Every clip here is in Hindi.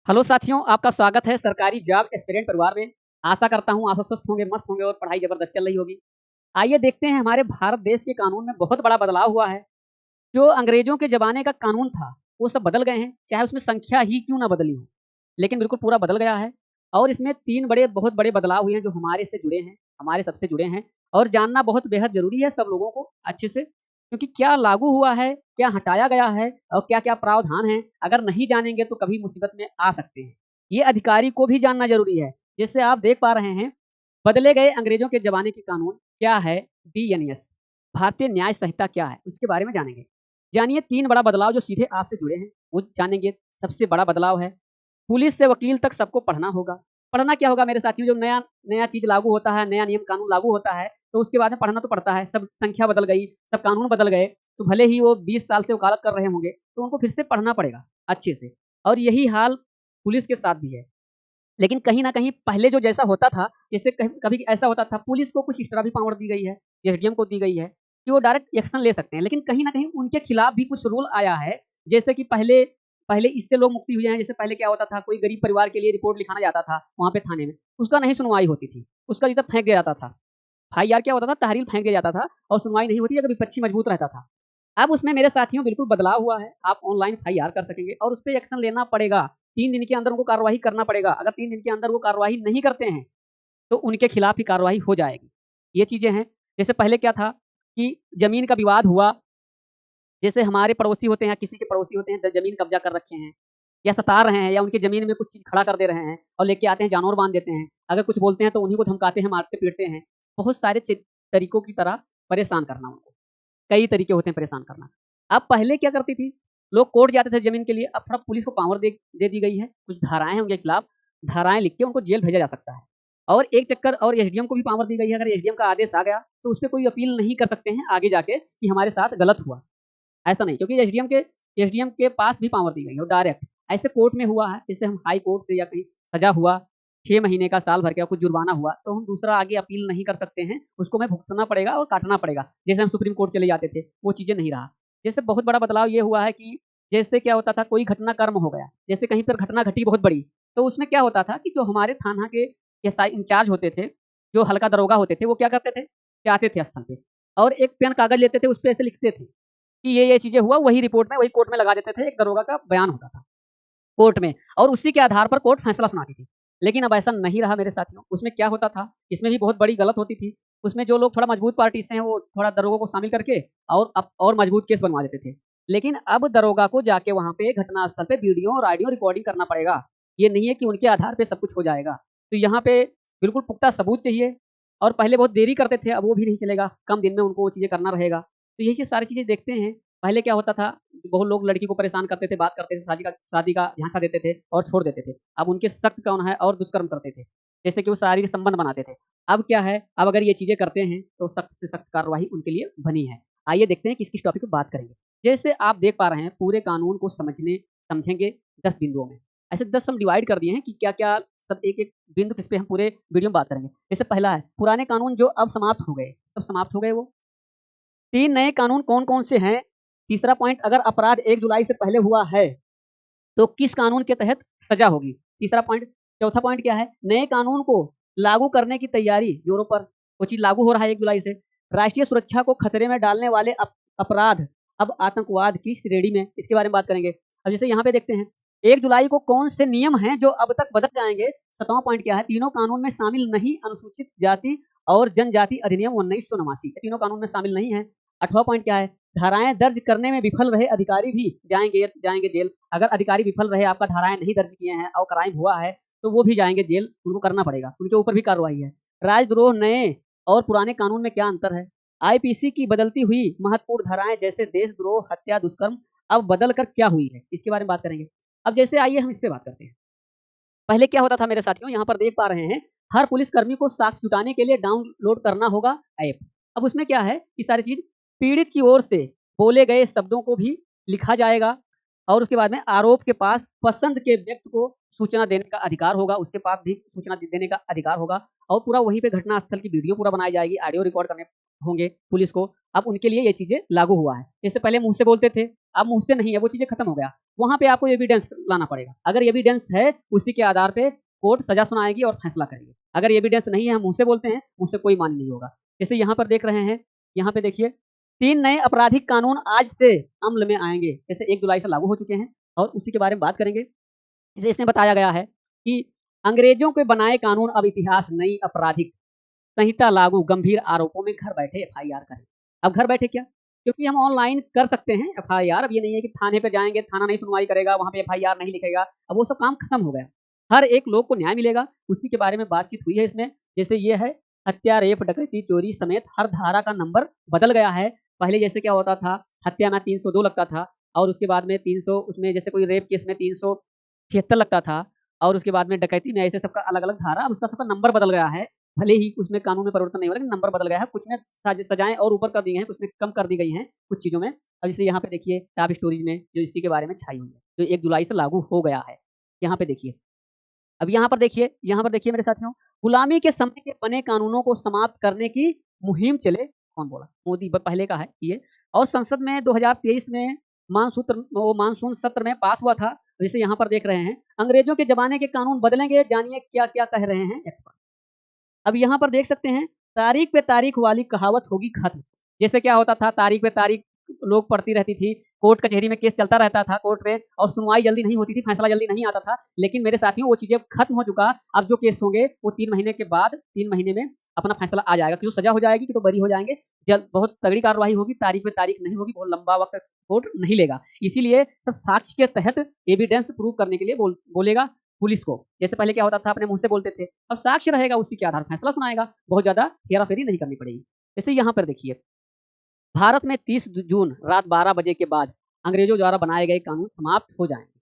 हेलो साथियों, आपका स्वागत है सरकारी जॉब एस्पिरेंट परिवार में। आशा करता हूँ आप स्वस्थ होंगे, मस्त होंगे और पढ़ाई ज़बरदस्त चल रही होगी। आइए देखते हैं हमारे भारत देश के कानून में बहुत बड़ा बदलाव हुआ है। जो अंग्रेज़ों के ज़माने का कानून था, वो सब बदल गए हैं, चाहे उसमें संख्या ही क्यों ना बदली हो। लेकिन बिल्कुल पूरा बदल गया है और इसमें 3 बहुत बड़े बदलाव हुए हैं जो हमारे से जुड़े हैं, हमारे सबसे जुड़े हैं और जानना बहुत बेहद ज़रूरी है सब लोगों को अच्छे से। क्योंकि क्या लागू हुआ है, क्या हटाया गया है और क्या-क्या प्रावधान हैं, अगर नहीं जानेंगे तो कभी मुसीबत में आ सकते हैं। ये अधिकारी को भी जानना ज़रूरी है। जैसे आप देख पा रहे हैं, बदले गए अंग्रेज़ों के ज़माने के कानून क्या है बीएनएस भारतीय न्याय संहिता क्या है, उसके बारे में जानेंगे। जानिए 3 बड़ा बदलाव जो सीधे आपसे जुड़े हैं, वो जानेंगे। सबसे बड़ा बदलाव है, पुलिस से वकील तक सबको पढ़ना होगा। पढ़ना क्या होगा मेरे साथियों, जब नया नया चीज़ लागू होता है, नया नियम कानून लागू होता है, तो उसके बाद में पढ़ना तो पड़ता है। सब संख्या बदल गई, सब कानून बदल गए, तो भले ही वो 20 साल से वकालत कर रहे होंगे, तो उनको फिर से पढ़ना पड़ेगा अच्छे से। और यही हाल पुलिस के साथ भी है। लेकिन कहीं न कहीं पहले जो जैसा होता था, जैसे कभी ऐसा होता था, पुलिस को कुछ एक्स्ट्रा भी पावर दी गई है, एसडीएम को दी गई है, कि वो डायरेक्ट एक्शन ले सकते हैं। लेकिन कहीं न कहीं उनके खिलाफ भी कुछ रूल आया है, जैसे कि पहले पहले इससे लोग मुक्ति हुए हैं। जैसे पहले क्या होता था, कोई गरीब परिवार के लिए रिपोर्ट लिखाना जाता था, वहाँ पे थाने में, उसका नहीं सुनवाई होती थी, उसका इधर फेंक दिया जाता था। एफआईआर क्या होता था, तहरीर फेंक दिया जाता था और सुनवाई नहीं होती अगर विपक्षी मजबूत रहता था। अब उसमें मेरे साथियों बिल्कुल बदलाव हुआ है। आप ऑनलाइन एफआईआर कर सकेंगे और उस पे एक्शन लेना पड़ेगा। 3 दिन के अंदर उनको कार्रवाई करना पड़ेगा। अगर 3 दिन के अंदर वो कार्रवाई नहीं करते हैं, तो उनके खिलाफ ही कार्रवाई हो जाएगी। ये चीज़ें हैं। जैसे पहले क्या था कि ज़मीन का विवाद हुआ, जैसे हमारे पड़ोसी होते हैं, किसी के पड़ोसी होते हैं, ज़मीन कब्ज़ा कर रखे हैं या सता रहे हैं या उनकी ज़मीन में कुछ चीज़ खड़ा कर दे रहे हैं और लेके आते हैं, जानवर बाँध देते हैं। अगर कुछ बोलते हैं तो उन्हीं को धमकाते हैं, मारते-पीटते हैं। बहुत सारे तरीकों की तरह परेशान करना उनको। कई तरीके होते हैं परेशान करना। अब पहले क्या करती थी, लोग कोर्ट जाते थे ज़मीन के लिए, अब थोड़ा पुलिस को पावर दे दी गई है। कुछ धाराएँ हैं उनके खिलाफ, धाराएँ लिख के उनको जेल भेजा जा सकता है। और एक चक्कर और एसडीएम को भी पावर दी गई है, अगर एसडीएम का आदेश आ गया, तो उसपे कोई अपील नहीं कर सकते हैं आगे जाके कि हमारे साथ गलत हुआ। ऐसा नहीं, क्योंकि एसडीएम के पास भी पावर दी गई है और डायरेक्ट ऐसे कोर्ट में हुआ है, जैसे हम हाई कोर्ट से या कहीं सज़ा हुआ, 6 महीने का, साल भर का कुछ जुर्माना हुआ, तो हम दूसरा आगे अपील नहीं कर सकते हैं, उसको हमें भुगतना पड़ेगा और काटना पड़ेगा। जैसे हम सुप्रीम कोर्ट चले जाते थे, वो चीज़ें नहीं रहा। जैसे बहुत बड़ा बदलाव ये हुआ है कि जैसे क्या होता था, कोई घटनाक्रम हो गया, जैसे कहीं पर घटना घटी बहुत बड़ी, तो उसमें क्या होता था कि जो हमारे थाना के एसआई इंचार्ज होते थे, जो हल्का दरोगा होते थे, वो क्या करते थे, जाते थे स्थल पे और एक पेन कागज़ लेते थे, उसपे ऐसे लिखते थे कि ये चीज़ें हुआ, वही रिपोर्ट में वही कोर्ट में लगा देते थे, एक दरोगा का बयान होता था कोर्ट में और उसी के आधार पर कोर्ट फैसला सुनाती थी। लेकिन अब ऐसा नहीं रहा मेरे साथियों, उसमें क्या होता था, इसमें भी बहुत बड़ी गलत होती थी। उसमें जो लोग थोड़ा मजबूत पार्टी से हैं, वो थोड़ा दरोगों को शामिल करके और मजबूत केस बनवा देते थे। लेकिन अब दरोगा को जाके वहाँ पे घटनास्थल पे वीडियो और ऑडियो रिकॉर्डिंग करना पड़ेगा। ये नहीं है कि उनके आधार पे सब कुछ हो जाएगा। तो यहाँ पे बिल्कुल पुख्ता सबूत चाहिए और पहले बहुत देरी करते थे, अब वो भी नहीं चलेगा, कम दिन में उनको वो चीज़ें करना रहेगा। तो यही सारी चीज़ें देखते हैं। पहले क्या होता था, बहुत लोग लड़की को परेशान करते थे, बात करते थे, शादी का झांसा देते थे और छोड़ देते थे। अब उनके सख्त कौन है और दुष्कर्म करते थे, जैसे कि वो शारीरिक संबंध बनाते थे। अब क्या है, अब अगर ये चीज़ें करते हैं तो सख्त से सख्त कार्रवाई उनके लिए बनी है। आइए देखते हैं किस-किस टॉपिक पे बात करेंगे। जैसे आप देख पा रहे हैं, पूरे कानून को समझेंगे 10 बिंदुओं में। ऐसे 10 हम डिवाइड कर दिए हैं कि क्या-क्या सब एक-एक बिंदु किस पे हम पूरे वीडियो में बात करेंगे। जैसे पहला है, पुराने कानून जो अब समाप्त हो गए, सब समाप्त हो गए वो। 3 नए कानून कौन-कौन से हैं? तीसरा पॉइंट, अगर अपराध 1 जुलाई से पहले हुआ है, तो किस कानून के तहत सज़ा होगी? तीसरा पॉइंट। चौथा पॉइंट क्या है? नए कानून को लागू करने की तैयारी जोरों पर, वो चीज़ लागू हो रहा है 1 जुलाई से। राष्ट्रीय सुरक्षा को खतरे में डालने वाले अपराध अब आतंकवाद की श्रेणी में, इसके बारे में बात करेंगे। अब जैसे यहाँ पे देखते हैं, 1 जुलाई को कौन से नियम हैं जो अब तक बदल जाएँगे? 7वां पॉइंट क्या है? तीनों कानून में शामिल नहीं अनुसूचित जाति और जनजाति अधिनियम 1989, ये तीनों कानून में शामिल नहीं है। 8वां पॉइंट क्या है? धाराएँ दर्ज करने में विफल रहे अधिकारी भी जाएँगे जेल। अगर अधिकारी विफल रहे, आपका धाराएँ नहीं दर्ज किए हैं और क्राइम हुआ है, तो वो भी जाएँगे जेल, उनको करना पड़ेगा, उनके ऊपर भी कार्रवाई है। राजद्रोह नए और पुराने कानून में क्या अंतर है? आईपीसी की बदलती हुई महत्वपूर्ण धाराएँ जैसे देशद्रोह, हत्या, दुष्कर्म अब बदल कर क्या हुई है? इसके बारे में बात करेंगे। अब जैसे आइए हम इस पे बात करते हैं। पहले क्या होता था मेरे साथियों, यहाँ पर देख पा रहे हैं, हर पुलिसकर्मी को साक्ष्य जुटाने के लिए डाउनलोड करना होगा ऐप। अब उसमें क्या है कि सारी चीज़ पीड़ित की ओर से बोले गए शब्दों को भी लिखा जाएगा और उसके बाद में आरोप के पास पसंद के व्यक्ति को सूचना देने का अधिकार होगा, उसके पास भी सूचना देने का अधिकार होगा और पूरा वहीं पे घटनास्थल की वीडियो पूरा बनाई जाएगी, ऑडियो रिकॉर्ड करने होंगे पुलिस को। अब उनके लिए ये चीज़ें लागू हुआ है। इससे पहले मुँह से बोलते थे, अब मुँह से नहीं है, वो चीज़ें खत्म हो गया। वहाँ पे आपको एविडेंस लाना पड़ेगा। अगर एविडेंस है, उसी के आधार पे कोर्ट सजा सुनाएगी और फैसला करेगी। अगर एविडेंस नहीं है, हम मुँह से बोलते हैं, मुझसे कोई मान्य नहीं होगा। जैसे यहाँ पर देख रहे हैं, यहाँ पे देखिए 3 नए आपराधिक कानून आज से अमल में आएँगे। जैसे 1 जुलाई से लागू हो चुके हैं और उसी के बारे में बात करेंगे। जैसे इसमें बताया गया है कि अंग्रेजों के बनाए कानून अब इतिहास नई आपराधिक संहिता लागू, गंभीर आरोपों में घर बैठे एफआईआर करें। अब घर बैठे क्या? क्योंकि हम ऑनलाइन कर सकते हैं एफआईआर। अब ये नहीं है कि थाने पे जाएँगे, थाना नहीं सुनवाई करेगा, वहाँ पे एफआईआर नहीं लिखेगा। अब वो सब काम खत्म हो गया। हर एक लोग को न्याय मिलेगा, उसी के बारे में बातचीत हुई है इसमें। जैसे ये है हत्या, रेप, डकैती, चोरी समेत हर धारा का नंबर बदल गया है। पहले जैसे क्या होता था, हत्या में 302 लगता था और उसके बाद में 300, उसमें जैसे कोई रेप केस में 376 लगता था और उसके बाद में डकैती में ऐसे सबका अलग-अलग धारा, अब उसका सबका नंबर बदल गया है। भले ही उसमें कानून में परिवर्तन नहीं हुआ, लेकिन नंबर बदल गया है। कुछ में सजाएँ और ऊपर कर दी गई हैं, कुछ में कम कर दी गई हैं, कुछ चीज़ों में। अब जैसे यहाँ पे देखिए टॉप स्टोरीज में जो इसी के बारे में छाई हुई है, जो 1 जुलाई से लागू हो गया है। यहाँ पे देखिए, अब यहाँ पर देखिए मेरे साथियों, गुलामी के समय के बने कानूनों को समाप्त करने की मुहिम चले। कौन बोला? मोदी पहले का है ये। और संसद में 2023 में मानसून सत्र में पास हुआ था। जैसे यहाँ पर देख रहे हैं, अंग्रेजों के ज़माने के कानून बदलेंगे, जानिए क्या-क्या कह रहे हैं एक्सपर्ट। अब यहाँ पर देख सकते हैं, तारीख पे तारीख वाली कहावत होगी खत्म। जैसे क्या होता था, तारीख पे तारीख लोग पड़ती रहती थी, कोर्ट कचहरी में केस चलता रहता था कोर्ट में और सुनवाई जल्दी नहीं होती थी, फैसला जल्दी नहीं आता था। लेकिन मेरे साथियों, वो चीज़ें खत्म हो चुका। अब जो केस होंगे वो 3 महीने के बाद, 3 महीने में अपना फैसला आ जाएगा। कि जो सज़ा हो जाएगी कि तो बरी हो जाएँगे। जल्द बहुत तगड़ी कार्रवाई होगी, तारीख पे तारीख नहीं होगी, बहुत लंबा वक़्त कोर्ट नहीं लेगा। इसीलिए सब साक्ष्य के तहत एविडेंस प्रूव करने के लिए बोलेगा पुलिस को। जैसे पहले क्या होता था, अपने मुँह से बोलते थे, अब साक्ष्य रहेगा, उसी के आधार फैसला सुनाएगा। बहुत ज़्यादा हेरा-फेरी नहीं करनी पड़ेगी। जैसे यहाँ पर देखिए, भारत में 30 जून रात 12 बजे के बाद अंग्रेजों द्वारा बनाए गए कानून समाप्त हो जाएँगे।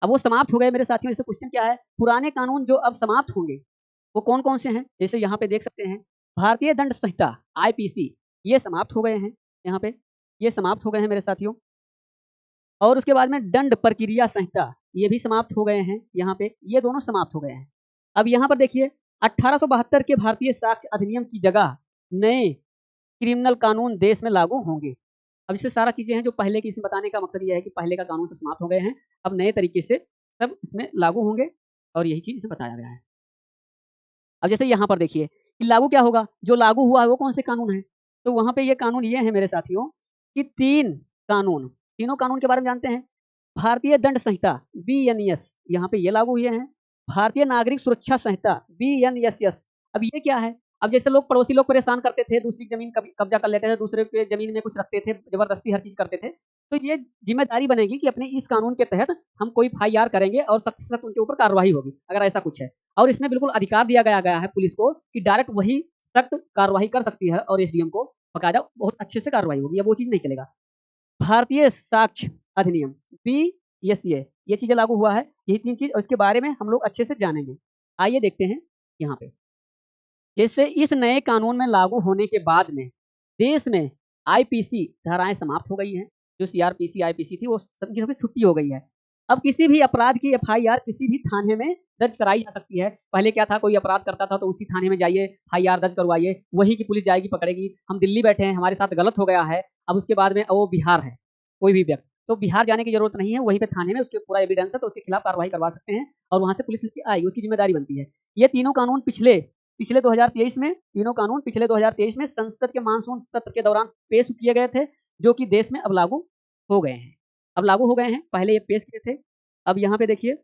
अब वो समाप्त हो गए मेरे साथियों, इससे क्वेश्चन क्या है? पुराने कानून जो अब समाप्त होंगे, वो कौन-कौन से हैं? जैसे यहाँ पे देख सकते हैं, भारतीय दंड संहिता आईपीसी, ये समाप्त हो गए हैं यहाँ पे, ये समाप्त हो गए हैं मेरे साथियों। और उसके बाद में दंड प्रक्रिया संहिता, ये भी समाप्त हो गए हैं यहाँ पे, ये दोनों समाप्त हो गए हैं। अब यहाँ पर देखिए, 1872 के भारतीय साक्ष्य अधिनियम की जगह नए क्रिमिनल कानून देश में लागू होंगे। अब इससे सारा चीज़ें हैं जो पहले की, इसमें बताने का मकसद ये है कि पहले का कानून सब समाप्त हो गए हैं, अब नए तरीके से सब इसमें लागू होंगे और यही चीज़ इसमें बताया गया है। अब जैसे यहाँ पर देखिए कि लागू क्या होगा, जो लागू हुआ है वो कौन से कानून हैं? तो वहाँ पे ये कानून ये हैं मेरे साथियों कि 3 कानून, तीनों कानून के बारे में जानते हैं। भारतीय दंड संहिता बीएनएस, यहाँ पे ये लागू हुए हैं। भारतीय नागरिक सुरक्षा संहिता बीएनएसएस, अब ये क्या है? अब जैसे लोग, पड़ोसी लोग परेशान करते थे, दूसरी ज़मीन कब्ज़ा कर लेते थे, दूसरे के ज़मीन में कुछ रखते थे, ज़बरदस्ती हर चीज़ करते थे। तो ये ज़िम्मेदारी बनेगी कि अपने इस कानून के तहत हम कोई एफआईआर करेंगे और सख्त से सख्त उनके ऊपर कार्रवाई होगी, अगर ऐसा कुछ है। और इसमें बिल्कुल अधिकार दिया गया है पुलिस को कि डायरेक्ट वही सख्त कार्रवाई कर सकती है और एसडीएम को बाकायदा बहुत अच्छे से कार्रवाई होगी, अब वो चीज़ नहीं चलेगा। भारतीय साक्ष्य अधिनियम बीएसए, ये चीज़ें लागू हुआ है। यही 3 चीज़ और इसके बारे में हम लोग अच्छे से जानेंगे। आइए देखते हैं यहाँ पे। जैसे इस नए कानून में लागू होने के बाद में देश में आईपीसी धाराएँ समाप्त हो गई हैं। जो सीआरपीसी, आईपीसी थी, वो सबकी सबकी छुट्टी हो गई है। अब किसी भी अपराध की एफआईआर किसी भी थाने में दर्ज कराई जा सकती है। पहले क्या था, कोई अपराध करता था तो उसी थाने में जाइए, एफआईआर दर्ज करवाइए, वहीं की पुलिस जाएगी, पकड़ेगी। हम दिल्ली बैठे हैं, हमारे साथ गलत हो गया है, अब उसके बाद में वो बिहार है, कोई भी व्यक्ति, तो बिहार जाने की ज़रूरत नहीं है, वहीं पे थाने में उसके पूरा एविडेंस है, तो उसके खिलाफ कार्रवाई करवा सकते हैं और वहाँ से पुलिस लेके आएगी, उसकी ज़िम्मेदारी बनती है। ये तीनों कानून पिछले पिछले 2023 में, तीनों कानून पिछले 2023 में संसद के मानसून सत्र के दौरान पेश किए गए थे, जो कि देश में अब लागू हो गए हैं। अब लागू हो गए हैं, पहले ये पेश किए थे। अब यहाँ पे देखिए,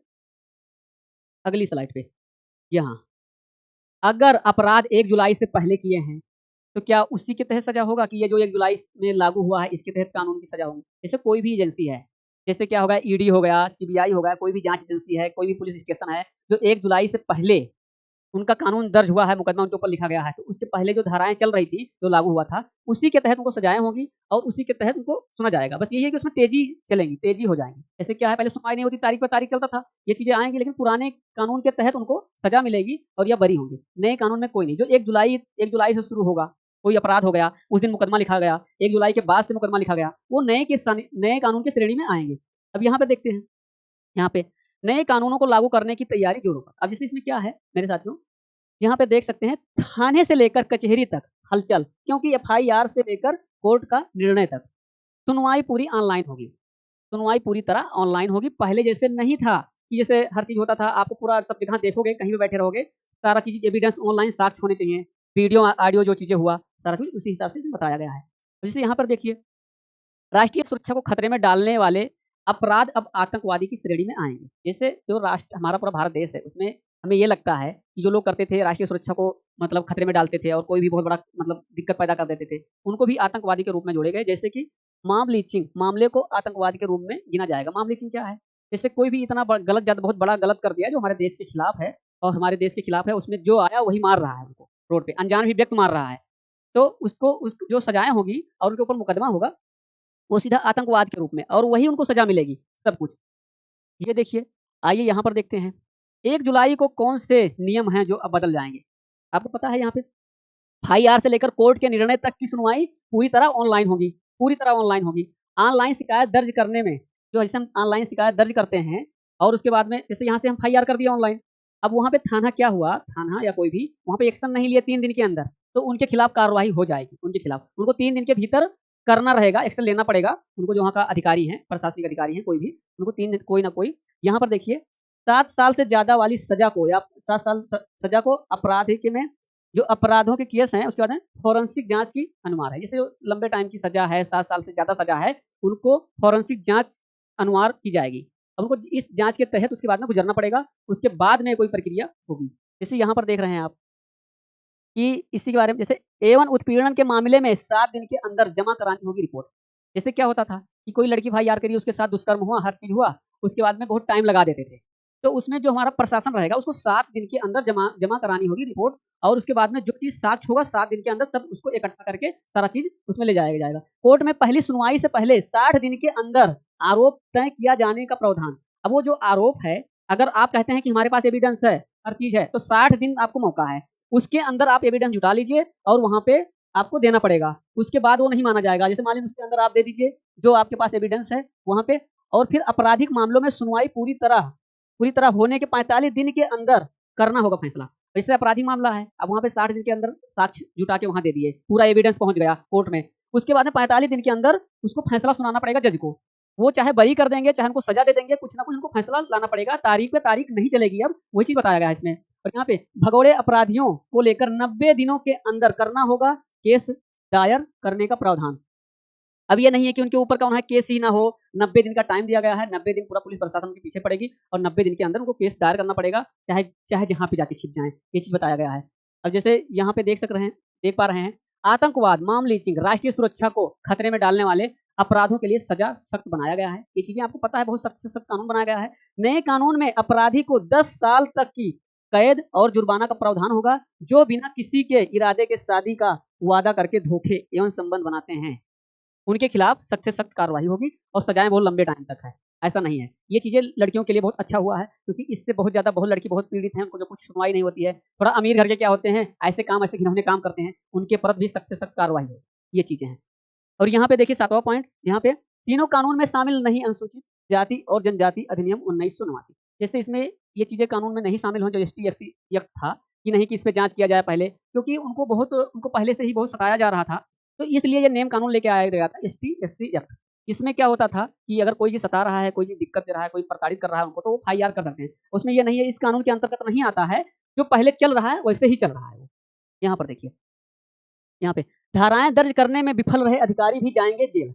अगली स्लाइड पे, यहाँ अगर अपराध 1 जुलाई से पहले किए हैं, तो क्या उसी के तहत सज़ा होगा कि ये जो 1 जुलाई में लागू हुआ है, इसके तहत कानून की सज़ा होगी? जैसे कोई भी एजेंसी है, जैसे क्या होगा, ईडी हो गया, सीबीआई हो गया, कोई भी जाँच एजेंसी है, कोई भी पुलिस स्टेशन है, जो 1 जुलाई से पहले उनका कानून दर्ज हुआ है, मुकदमा उनके ऊपर लिखा गया है, तो उसके पहले जो धाराएँ चल रही थी, जो लागू हुआ था, उसी के तहत उनको सजाएँ होंगी और उसी के तहत उनको सुना जाएगा। बस यही है कि उसमें तेज़ी चलेंगी, तेज़ी हो जाएँगी। जैसे क्या है, पहले सुनवाई नहीं होती, तारीख पे तारीख चलता था, ये चीज़ें आएँगी, लेकिन पुराने कानून के तहत उनको सज़ा मिलेगी और या बरी होंगे। नए कानून में कोई नहीं, जो 1 जुलाई से शुरू होगा, कोई अपराध हो गया, उस दिन मुकदमा लिखा गया, 1 जुलाई के बाद से मुकदमा लिखा गया, वो नए कानून की श्रेणी में आएँगे। अब यहाँ पे देखते हैं, यहाँ पे नए कानूनों को लागू करने की तैयारी जोरों पर। अब जैसे इसमें क्या है मेरे साथियों, यहाँ पे देख सकते हैं, थाने से लेकर कचहरी तक हलचल, क्योंकि एफआईआर से लेकर कोर्ट का निर्णय तक सुनवाई पूरी ऑनलाइन होगी। सुनवाई पूरी तरह ऑनलाइन होगी, पहले जैसे नहीं था कि जैसे हर चीज़ होता था, आपको पूरा सब जगह देखोगे, कहीं भी बैठे रहोगे, सारा चीज़ एविडेंस ऑनलाइन साक्ष्य होने चाहिए, वीडियो, ऑडियो जो चीज़ें हुआ, सारा कुछ उसी हिसाब से बताया गया है। तो जैसे यहाँ पर देखिए, राष्ट्रीय सुरक्षा को खतरे में डालने वाले अपराध अब आतंकवादी की श्रेणी में आएँगे। जैसे जो राष्ट्र हमारा पूरा भारत देश है, उसमें हमें ये लगता है कि जो लोग करते थे, राष्ट्रीय सुरक्षा को मतलब खतरे में डालते थे और कोई भी बहुत बड़ा मतलब दिक्कत पैदा कर देते थे, उनको भी आतंकवादी के रूप में जोड़े गए। जैसे कि मॉब लिंचिंग, मामले को आतंकवाद के रूप में गिना जाएगा। मॉब लिंचिंग क्या है? जैसे कोई भी इतना गलत ज़्यादा बहुत बड़ा गलत कर दिया जो हमारे देश के खिलाफ है और हमारे देश के खिलाफ है, उसमें जो आया वही मार रहा है उनको रोड पे, अनजान भी व्यक्ति मार रहा है। तो उसको जो सज़ाएँ होंगी और उनके ऊपर मुकदमा होगा, वो सीधा आतंकवाद के रूप में और वही उनको सज़ा मिलेगी, सब कुछ। ये देखिए, आइए यहाँ पर देखते हैं, 1 जुलाई को कौन से नियम हैं जो अब बदल जाएँगे? आपको पता है यहाँ पे एफआईआर से लेकर कोर्ट के निर्णय तक की सुनवाई पूरी तरह ऑनलाइन होगी, पूरी तरह ऑनलाइन होगी। ऑनलाइन शिकायत दर्ज करने में जो जैसे हम ऑनलाइन शिकायत दर्ज करते हैं और उसके बाद में जैसे यहाँ से हम एफआईआर कर दिया ऑनलाइन, अब वहाँ पे थाना क्या हुआ, थाना या कोई भी वहाँ पे एक्शन नहीं लिया 3 दिन के अंदर, तो उनके खिलाफ कार्रवाई हो जाएगी, उनके खिलाफ। उनको 3 दिन के भीतर करना रहेगा, एक्शन लेना पड़ेगा, उनको जो वहाँ का अधिकारी हैं, प्रशासनिक अधिकारी हैं कोई भी, उनको 3 दिन कोई ना कोई यहाँ पर देखिए 7 साल से ज़्यादा वाली सज़ा को या 7 साल सज़ा को आपराधिक में जो अपराधों के केस हैं, उसके बाद में फोरेंसिक जाँच की अनुमार है। जैसे जो लंबे टाइम की सज़ा है, 7 साल से ज़्यादा सज़ा है, उनको फोरेंसिक जाँच अनुमार की जाएगी। अब उनको इस जाँच के तहत उसके बाद में गुज़रना पड़ेगा, उसके बाद में कोई प्रक्रिया होगी। जैसे यहाँ पर देख रहे हैं आप कि इसी के बारे में जैसे एवं उत्पीड़न के मामले में 7 दिन के अंदर जमा करानी होगी रिपोर्ट। जैसे क्या होता था कि कोई लड़की एफआईआर करी, उसके साथ दुष्कर्म हुआ, हर चीज़ हुआ, उसके बाद में बहुत टाइम लगा देते थे। तो उसमें जो हमारा प्रशासन रहेगा, उसको 7 दिन के अंदर जमा जमा करानी होगी रिपोर्ट और उसके बाद में जो चीज़ साक्ष्य होगा 7 दिन के अंदर सब उसको इकट्ठा करके सारा चीज़ उसमें ले जाया जाएगा। कोर्ट में पहली सुनवाई से पहले 60 दिन के अंदर आरोप तय किया जाने का प्रावधान। अब वो जो आरोप है, अगर आप कहते हैं कि हमारे पास एविडेंस है, हर चीज़ है, तो 60 दिन आपको मौका है। उसके अंदर आप एविडेंस जुटा लीजिए और वहाँ पे आपको देना पड़ेगा। उसके बाद वो नहीं माना जाएगा। जैसे मान लीजिए उसके अंदर आप दे दीजिए जो आपके पास एविडेंस है वहाँ पे और फिर आपराधिक मामलों में सुनवाई पूरी तरह होने के 45 दिन के अंदर करना होगा फैसला। जैसे आपराधिक मामला है, अब वहाँ पे 60 दिन के अंदर साक्ष्य जुटा के वहाँ दे दिए, पूरा एविडेंस पहुँच गया कोर्ट में। उसके बाद में 45 दिन के अंदर उसको फैसला सुनाना पड़ेगा जज को। वो चाहे बरी कर देंगे, चाहे उनको सज़ा दे देंगे, कुछ ना कुछ उनको फैसला लाना पड़ेगा। तारीख पे तारीख नहीं चलेगी अब, वही चीज़ बताया गया है इसमें। और यहाँ पे भगोड़े अपराधियों को लेकर 90 दिनों के अंदर करना होगा केस दायर करने का प्रावधान। अब ये नहीं है कि उनके ऊपर का उन्हें केस ही ना हो, 90 दिन का टाइम दिया गया है, 90 दिन पूरा पुलिस प्रशासन के पीछे पड़ेगी और 90 दिन के अंदर उनको केस दायर करना पड़ेगा, चाहे चाहे जहाँ पे जाके छिप जाएँ, ये चीज़ बताया गया है। अब जैसे यहाँ पे देख पा रहे हैं, आतंकवाद, मॉब लिंचिंग, राष्ट्रीय सुरक्षा को खतरे में डालने वाले अपराधों के लिए सज़ा सख्त बनाया गया है। ये चीज़ें आपको पता है, बहुत सख्त से सख्त कानून बनाया गया है। नए कानून में अपराधी को 10 साल तक की कैद और जुर्माना का प्रावधान होगा, जो बिना किसी के इरादे के शादी का वादा करके धोखे एवं संबंध बनाते हैं। उनके खिलाफ सख्त से सख्त कार्रवाई होगी और सजाएँ बहुत लंबे टाइम तक है, ऐसा नहीं है। ये चीज़ें लड़कियों के लिए बहुत अच्छा हुआ है क्योंकि इससे बहुत लड़की बहुत पीड़ित हैं, उनको जो कुछ सुनवाई नहीं होती है। थोड़ा अमीर घर के क्या होते हैं, ऐसे घिनौने काम करते हैं, उनके परत भी सख्त से सख्त कार्रवाई हो, ये चीज़ें हैं। और यहाँ पे देखिए 7वां पॉइंट, यहाँ पे तीनों कानून में शामिल नहीं अनुसूचित जाति और जनजाति अधिनियम 1989। जैसे इसमें ये चीज़ें कानून में नहीं शामिल हों जो एसटी एससी एक्ट था कि नहीं कि इस पे जाँच किया जाए पहले, क्योंकि उनको पहले से ही बहुत सताया जा रहा था। तो इसलिए ये नियम कानून लेके आया गया था एसटी एससी एक्ट। इसमें क्या होता था कि अगर कोई चीज़ सता रहा है, कोई चीज़ दिक्कत दे रहा है, कोई प्रताड़ित कर रहा है उनको, तो वो एफआईआर कर सकते हैं। उसमें ये नहीं है, इस कानून के अंतर्गत नहीं आता है, जो पहले चल रहा है वैसे ही चल रहा है वो। यहाँ पर देखिए, यहाँ पे धाराएँ दर्ज करने में विफल रहे अधिकारी भी जाएँगे जेल।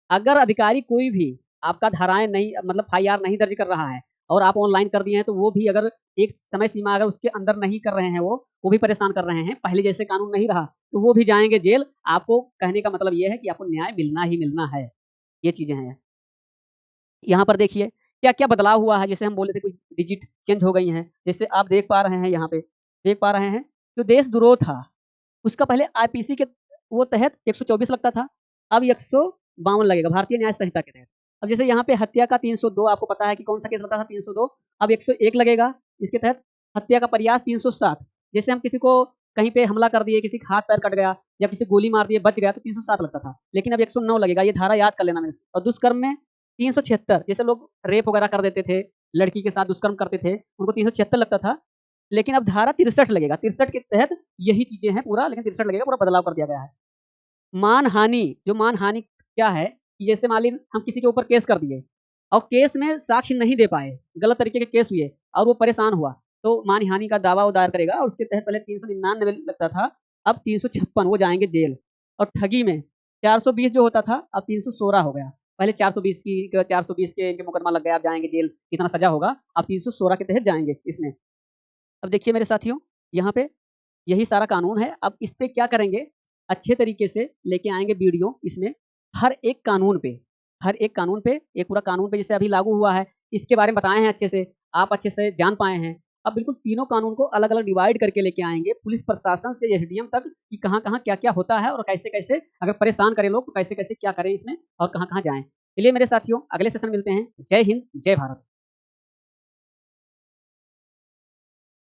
अगर अधिकारी कोई भी आपका धाराएँ नहीं मतलब एफआईआर नहीं दर्ज कर रहा है और आप ऑनलाइन कर दिए हैं, तो वो भी अगर एक समय सीमा अगर उसके अंदर नहीं कर रहे हैं वो भी परेशान कर रहे हैं, पहले जैसे कानून नहीं रहा, तो वो भी जाएँगे जेल। आपको कहने का मतलब ये है कि आपको न्याय मिलना ही मिलना है। ये चीज़ें हैं। यहाँ पर देखिए, क्या-क्या बदलाव हुआ है, जैसे हम बोले थे कुछ डिजिट चेंज हो गई हैं। जैसे आप देख पा रहे हैं यहाँ पे, देख पा रहे हैं, जो देशद्रोह था, उसका पहले आईपीसी के वो तहत 124 लगता था, अब 152 लगेगा, भारतीय न्याय संहिता के तहत। अब जैसे यहाँ पे हत्या का 302 आपको पता है कि कौन-सा केस लगता था 302, अब 101 लगेगा, इसके तहत हत्या का प्रयास 307। जैसे हम किसी को कहीं पे हमला कर दिए, किसी का हाथ-पैर कट गया या किसी गोली मार दिए, बच गया, तो 307 लगता था, लेकिन अब 109 लगेगा, ये धारा याद कर लेना मेरे से। और दुष्कर्म में 376, जैसे लोग रेप वगैरह कर देते थे, लड़की के साथ दुष्कर्म करते थे, उनको 376 लगता था, लेकिन अब धारा 63 लगेगा। 63 के तहत यही चीज़ें हैं पूरा, लेकिन 63 लगेगा, पूरा बदलाव कर दिया गया है। मानहानि, जो मानहानि क्या है कि जैसे मान लीजिए हम किसी के ऊपर केस कर दिए, और केस में साक्ष्य नहीं दे पाए, गलत तरीके के केस हुए और वो परेशान हुआ, तो मानहानि का दावा वो दायर करेगा और उसके तहत पहले 399 लगता था, अब 356 वो जाएँगे जेल। और ठगी में 420 जो होता था, अब 316 हो गया। पहले 420 के इनके मुकदमा लग गया, अब जाएँगे जेल, इतना सज़ा होगा, अब 316 के तहत जाएँगे इसमें। अब देखिए मेरे साथियों, यहाँ पे यही सारा कानून है। अब इस पे क्या करेंगे, अच्छे तरीके से लेके आएँगे वीडियो इसमें, हर एक कानून पे, एक पूरा कानून पे जैसे अभी लागू हुआ है, इसके बारे में बताए हैं अच्छे से, आप अच्छे से जान पाए हैं। अब बिल्कुल तीनों कानून को अलग-अलग डिवाइड करके लेके आएँगे, पुलिस प्रशासन से एसडीएम तक कि कहाँ-कहाँ, क्या-क्या होता है और कैसे-कैसे अगर परेशान करें लोग तो कैसे-कैसे क्या करें इसमें और कहाँ-कहाँ जाएँ। चलिए मेरे साथियों, अगले सेशन में मिलते हैं। जय हिंद, जय भारत।